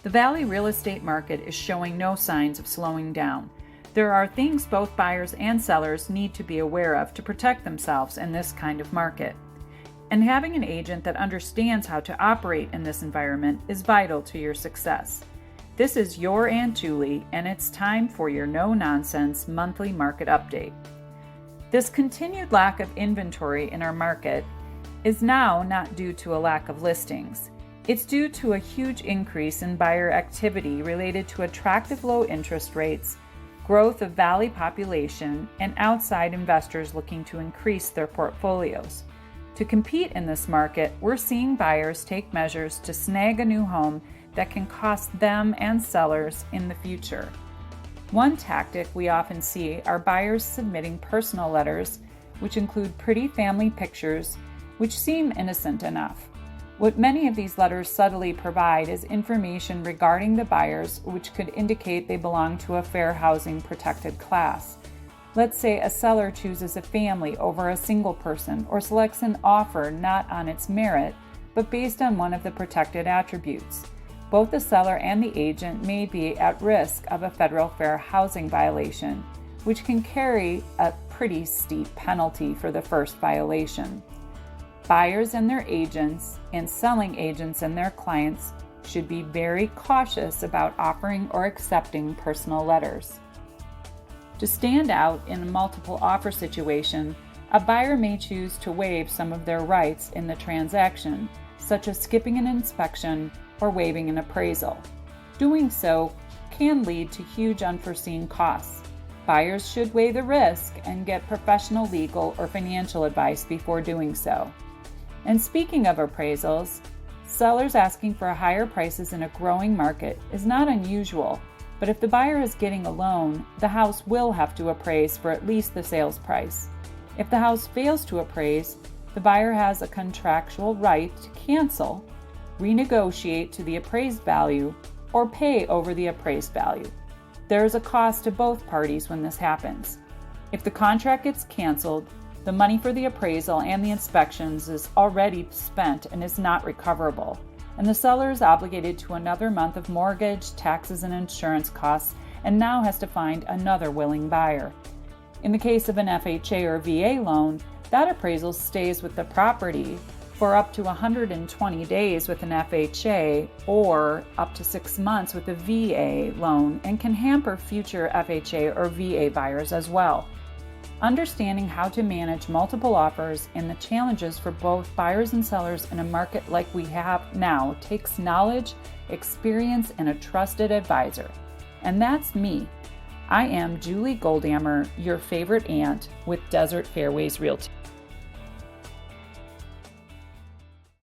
The Valley real estate market is showing no signs of slowing down. There are things both buyers and sellers need to be aware of to protect themselves in this kind of market. And having an agent that understands how to operate in this environment is vital to your success. This is your Aunt Julie, and it's time for your no-nonsense monthly market update. This continued lack of inventory in our market is now not due to a lack of listings. It's due to a huge increase in buyer activity related to attractive low interest rates, growth of Valley population, and outside investors looking to increase their portfolios. To compete in this market, we're seeing buyers take measures to snag a new home that can cost them and sellers in the future. One tactic we often see are buyers submitting personal letters, which include pretty family pictures, which seem innocent enough. What many of these letters subtly provide is information regarding the buyers, which could indicate they belong to a fair housing protected class. Let's say a seller chooses a family over a single person or selects an offer not on its merit, but based on one of the protected attributes. Both the seller and the agent may be at risk of a federal fair housing violation, which can carry a pretty steep penalty for the first violation. Buyers and their agents and selling agents and their clients should be very cautious about offering or accepting personal letters. To stand out in a multiple offer situation, a buyer may choose to waive some of their rights in the transaction, such as skipping an inspection or waiving an appraisal. Doing so can lead to huge unforeseen costs. Buyers should weigh the risk and get professional legal or financial advice before doing so. And speaking of appraisals, sellers asking for higher prices in a growing market is not unusual, but if the buyer is getting a loan, the house will have to appraise for at least the sales price. If the house fails to appraise, the buyer has a contractual right to cancel, renegotiate to the appraised value, or pay over the appraised value. There is a cost to both parties when this happens. If the contract gets canceled, the money for the appraisal and the inspections is already spent and is not recoverable, and the seller is obligated to another month of mortgage, taxes, and insurance costs, and now has to find another willing buyer. In the case of an FHA or VA loan, that appraisal stays with the property for up to 120 days with an FHA or up to 6 months with a VA loan, and can hamper future FHA or VA buyers as well. Understanding how to manage multiple offers and the challenges for both buyers and sellers in a market like we have now takes knowledge, experience, and a trusted advisor. And that's me. I am Julie Goldammer, your favorite aunt with Desert Fairways Realty.